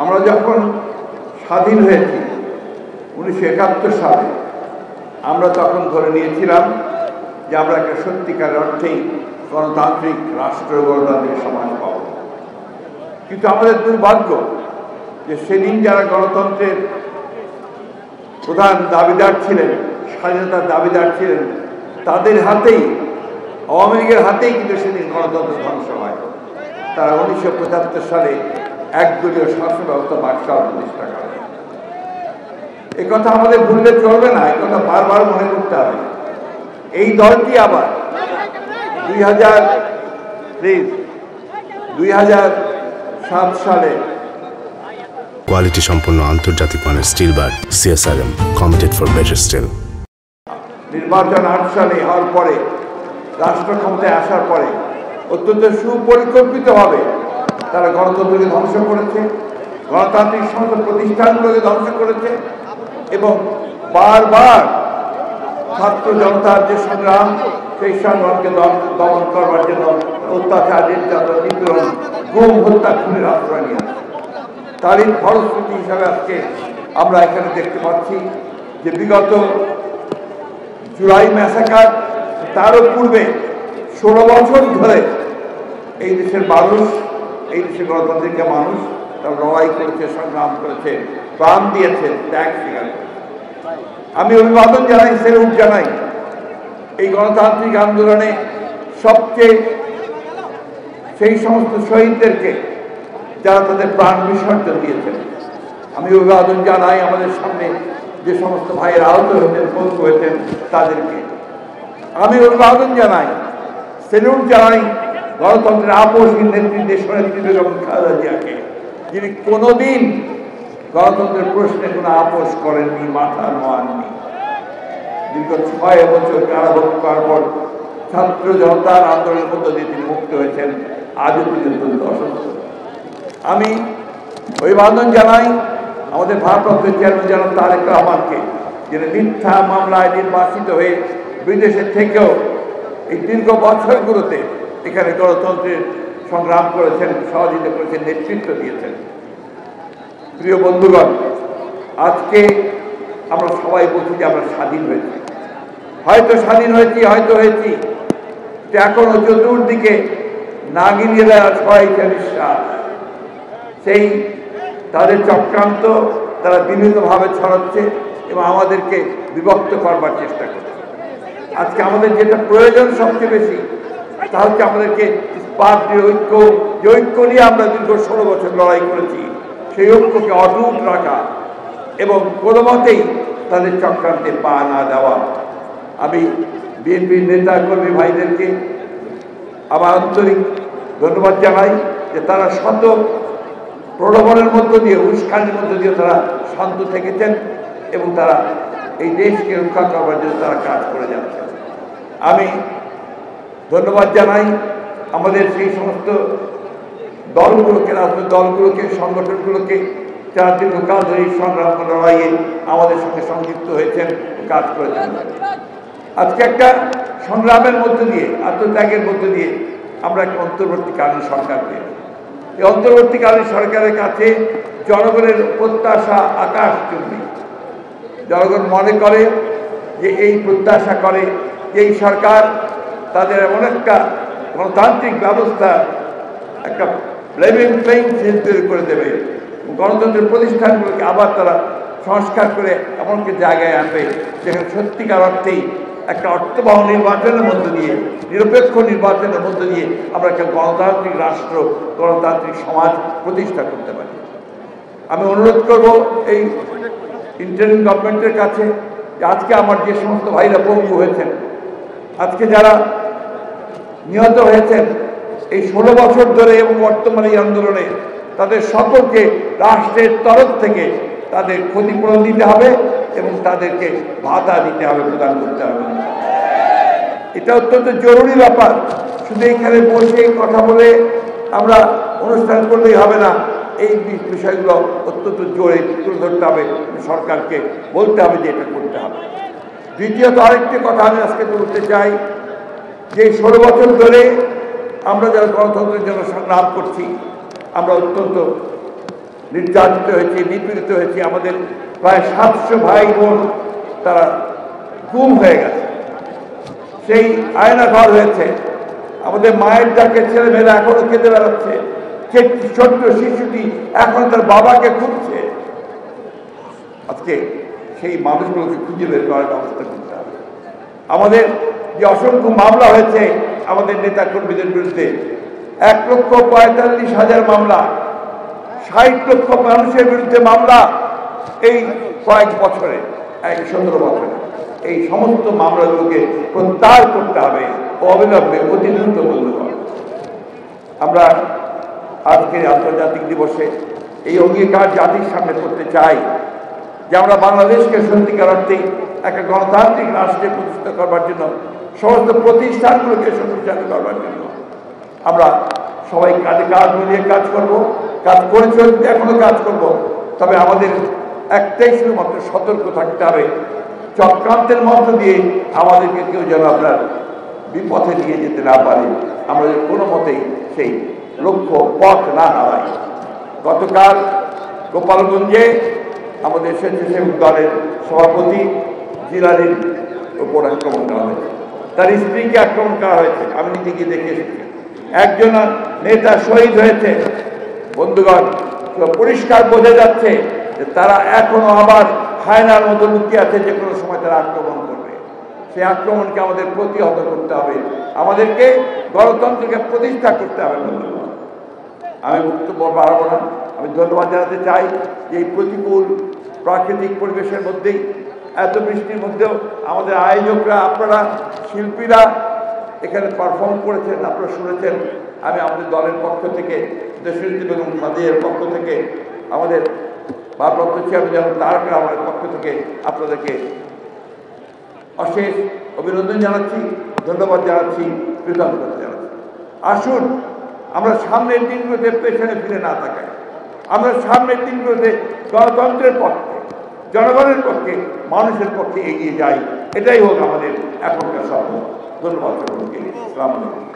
আমরা যখন স্বাধীন হয়েছি 1971 সালে, আমরা তখন ধরে নিয়েছিলাম যে আমরা একটা সত্যিকারের অর্থেই গণতান্ত্রিক রাষ্ট্র, গণতান্ত্রিক সমাজ পাব। কিন্তু আমাদের দুর্ভাগ্য যে সেদিন যারা গণতন্ত্রের প্রধান দাবিদার ছিলেন, স্বাধীনতার দাবিদার ছিলেন, তাদের হাতেই, আওয়ামী লীগের হাতেই কিন্তু সেদিন গণতন্ত্র ধ্বংস হয়। তারা 1975 সালে একদলীয় শাসন ব্যবস্থা বাকশাল প্রতিষ্ঠা করে। এ কথা আমাদের ভুললে চলবে না, এই কথা বারবার মনে করতে হবে। এই দলটি আবার 2007 সালে কোয়ালিটি সম্পন্ন আন্তর্জাতিক মানের still bar CSRM, committed for better still. নির্বাচন 8 সালে হওয়ার পরে, রাষ্ট্র ক্ষমতায় আসার পরে অত্যন্ত সুপরিকল্পিতভাবে তারা গণতন্ত্রকে ধ্বংস করেছে, গণতান্ত্রিক সমস্ত প্রতিষ্ঠানগুলোকে ধ্বংস করেছে এবং বারবার ছাত্র জনতার যে সংগ্রাম, সেই সংগ্রামকে দমন করবার জন্য অত্যাচার, নির্যাতন, নিপীড়ন, গুম, হত্যা, খুনের আশ্রয় নিয়েছে। তারই ফলশ্রুতি হিসাবে আজকে আমরা এখানে দেখতে পাচ্ছি যে বিগত জুলাই ম্যাসাকার, তারও পূর্বে 16 বছর ধরে এই দেশের মানুষ, এই দেশের গণতান্ত্রিক মানুষ তারা লড়াই করেছে, সংগ্রাম করেছে, প্রাণ দিয়েছে, ত্যাগ স্বীকার করেছে। আমি অভিবাদন জানাই, সেলুট জানাই এই গণতান্ত্রিক আন্দোলনে সবচেয়ে সেই সমস্ত শহীদদেরকে যারা তাদের প্রাণ বিসর্জন দিয়েছেন। আমি অভিবাদন জানাই আমাদের সামনে যে সমস্ত ভাইয়ের আহত হয়েছেন, বন্ধু হয়েছেন তাদেরকে। আমি অভিবাদন জানাই, সেলুট জানাই গণতন্ত্রের আপসহীন নেত্রী, দেশনেত্রী বেগম খালেদা জিয়াকে, যিনি কোনোদিন গণতন্ত্রের প্রশ্নে কোনো আপোষ করেননি, মাথা নোয়াননি। দীর্ঘ 6 বছর কারাভোগ করার পর ছাত্র জনতার আন্দোলনের মধ্য দিয়ে তিনি মুক্ত হয়েছেন, আজও তিনি অত্যন্ত অসুস্থ। আমি অভিবাদন জানাই আমাদের ভারপ্রাপ্ত চেয়ারম্যান জনাব তারেক রহমানকে, যিনি মিথ্যা মামলায় নির্বাসিত হয়ে বিদেশে থেকেও এই দীর্ঘ বছরগুলোতে এখানে গণতন্ত্রের সংগ্রাম করেছেন, সহযোগিতা করেছেন, নেতৃত্ব দিয়েছেন। প্রিয় বন্ধুগণ, আজকে আমরা সবাই বলছি যে আমরা স্বাধীন হয়েছি, হয়তো স্বাধীন হয়েছি, হয়তো হয়েছি, এখনো চতুর্দিকে নাগিনীরা ছড়াইছে বিশ্বাস। সেই তাদের চক্রান্ত তারা বিভিন্নভাবে ছড়াচ্ছে এবং আমাদেরকে বিভক্ত করবার চেষ্টা করছে। আজকে আমাদের যেটা প্রয়োজন সবচেয়ে বেশি, তা হচ্ছে আমাদেরকে ইস্পাত ঐক্য, যে ঐক্য নিয়ে আমরা দীর্ঘ 16 বছর লড়াই করেছি, সেই ঐক্যকে অটুট রাখা এবং কোনো মতেই তাদের চক্রান্তে পা না দেওয়া। আমি বিএনপির নেতা কর্মী ভাইদেরকে আমার আন্তরিক ধন্যবাদ জানাই যে তারা শত প্রলোভনের মধ্য দিয়ে, উস্কানির মধ্য দিয়ে তারা শান্ত থেকেছেন এবং তারা এই দেশকে রক্ষা করবার জন্য তারা কাজ করে যাচ্ছেন। আমি ধন্যবাদ জানাই আমাদের সেই সমস্ত দলগুলোকে, রাজনৈতিক দলগুলোকে, সংগঠনগুলোকে যারা দীর্ঘকাল ধরে এই সংগ্রাম লড়াইয়ে আমাদের সঙ্গে সংযুক্ত হয়েছেন, কাজ করেছেন। আজকে একটা সংগ্রামের মধ্য দিয়ে, আত্মত্যাগের মধ্য দিয়ে আমরা একটা অন্তর্বর্তীকালীন সরকার পেয়েছি। এই অন্তর্বর্তীকালীন সরকারের কাছে জনগণের প্রত্যাশা আকাশ চুম্বী। জনগণ মনে করে যে এই প্রত্যাশা করে যে এই সরকার তাদের এমন একটা গণতান্ত্রিক ব্যবস্থা, একটা লেভেল প্লেইং ফিল্ড তৈরি করে দেবে, গণতন্ত্রের প্রতিষ্ঠানগুলোকে আবার তারা সংস্কার করে এমন একটি জায়গায় আনবে যেখানে সত্যিকার অর্থেই একটা অর্থবহ নির্বাচনের মধ্য দিয়ে, নিরপেক্ষ নির্বাচনের মধ্য দিয়ে আমরা একটা গণতান্ত্রিক রাষ্ট্র, গণতান্ত্রিক সমাজ প্রতিষ্ঠা করতে পারি। আমি অনুরোধ করব এই ইন্টারিম গভর্নমেন্টের কাছে যে আজকে আমার যে সমস্ত ভাইরা পঙ্গু হয়েছেন, আজকে যারা নিহত হয়েছেন এই 16 বছর ধরে এবং বর্তমানে এই আন্দোলনে, তাদের সকলকে রাষ্ট্রের তরফ থেকে তাদের ক্ষতিপূরণ দিতে হবে এবং তাদেরকে ভাতা দিতে হবে, প্রদান করতে হবে। এটা অত্যন্ত জরুরি ব্যাপার। শুধু এখানে বসে কথা বলে আমরা অনুষ্ঠান করলেই হবে না, এই বিষয়গুলো অত্যন্ত জোরে তুলে ধরতে হবে, সরকারকে বলতে হবে যে এটা করতে হবে। দ্বিতীয়ত আরেকটি কথা আমি আজকে বলতে চাই যে 16 বছর ধরে আমরা যারা গণতন্ত্রের জন্য সংগ্রাম করছি, আমরা অত্যন্ত নির্যাতিত হয়েছে, নিপীড়িত হয়েছে। আমাদের প্রায় 700 ভাই বোন তারা গুম হয়ে গেছে, সেই আয়না ঘর হয়েছে। আমাদের মায়ের ডাকে ছেলেমেয়েরা এখনো কেঁদে বেড়াচ্ছে, ছোট্ট শিশুটি এখন তার বাবাকে খুঁজছে। আজকে সেই মানুষগুলোকে খুঁজে বের করার ব্যবস্থা করতে হবে। আমাদের যে অসংখ্য মামলা হয়েছে আমাদের নেতা কর্মীদের বিরুদ্ধে, 1,45,000 মামলা, 60 লক্ষ মানুষের বিরুদ্ধে মামলা এই কয়েক বছরে, 17 বছরে। এই সমস্ত মামলাগুলোকে প্রত্যাহার করতে হবে অবিলম্বে, অতি দ্রুত বলতে হবে। আমরা আজকের আন্তর্জাতিক দিবসে এই অঙ্গীকার জাতির সামনে করতে চাই যে আমরা বাংলাদেশকে সত্যিকার অর্থে একটা গণতান্ত্রিক রাষ্ট্রে প্রতিষ্ঠা করবার জন্য, সমস্ত প্রতিষ্ঠানগুলোকে শক্তিশালী করবার জন্য আমরা সবাই কাজে কাজ মিলিয়ে কাজ করব, কাজ করে চলতে এখনো কাজ করব। তবে আমাদের একটাই শুধুমাত্র সতর্ক থাকতে হবে, চক্রান্তের মধ্য দিয়ে আমাদেরকে কেউ যেন আপনার বিপথে নিয়ে যেতে না পারে, আমরা কোনো মতেই সেই লক্ষ্য পথ না হারাই। গতকাল গোপালগঞ্জে আমাদের স্বেচ্ছাসেবক দলের সভাপতি জিলানির উপর আক্রমণ করা হয়েছে, তার স্ত্রীকে আক্রমণ করা হয়েছে। আমি নিজে গিয়ে দেখে এসেছি। একজন নেতা শহীদ হয়েছে। বন্ধুগণ, পরিষ্কার বোঝা যাচ্ছে যে তারা এখনো আবার হায়নার মতো লুকিয়ে আছে, যে কোনো সময় তারা আক্রমণ করবে। সেই আক্রমণকে আমাদের প্রতিহত করতে হবে, আমাদেরকে গণতন্ত্রকে প্রতিষ্ঠা করতে হবে। বন্ধুগণ, আমি বক্তব্য বাড়াবো না। আমি ধন্যবাদ জানাতে চাই যে এই প্রতিকূল প্রাকৃতিক পরিবেশের মধ্যেই, এত বৃষ্টির মধ্যেও আমাদের আয়োজকরা, আপনারা শিল্পীরা এখানে পারফর্ম করেছেন, আপনারা শুনেছেন। আমি আমাদের দলের পক্ষ থেকে, দেশনেত্রী বেগম খাদিজার পক্ষ থেকে, আমাদের ভারপ্রাপ্ত চেয়ারম্যান যেমন তারেক রহমানের পক্ষ থেকে আপনাদেরকে অশেষ অভিনন্দন জানাচ্ছি, ধন্যবাদ জানাচ্ছি, কৃতজ্ঞতা জানাচ্ছি। আসুন আমরা সামনের দিনগুলোতে পেছনে ফিরে না তাকাই, আমরা সামনের দিনগুলোতে গণতন্ত্রের পক্ষে, জনগণের পক্ষে, মানুষের পক্ষে এগিয়ে যাই। এটাই হোক আমাদের এখনকার স্বপ্ন। ধন্যবাদ সকলকে। আসসালামু আলাইকুম।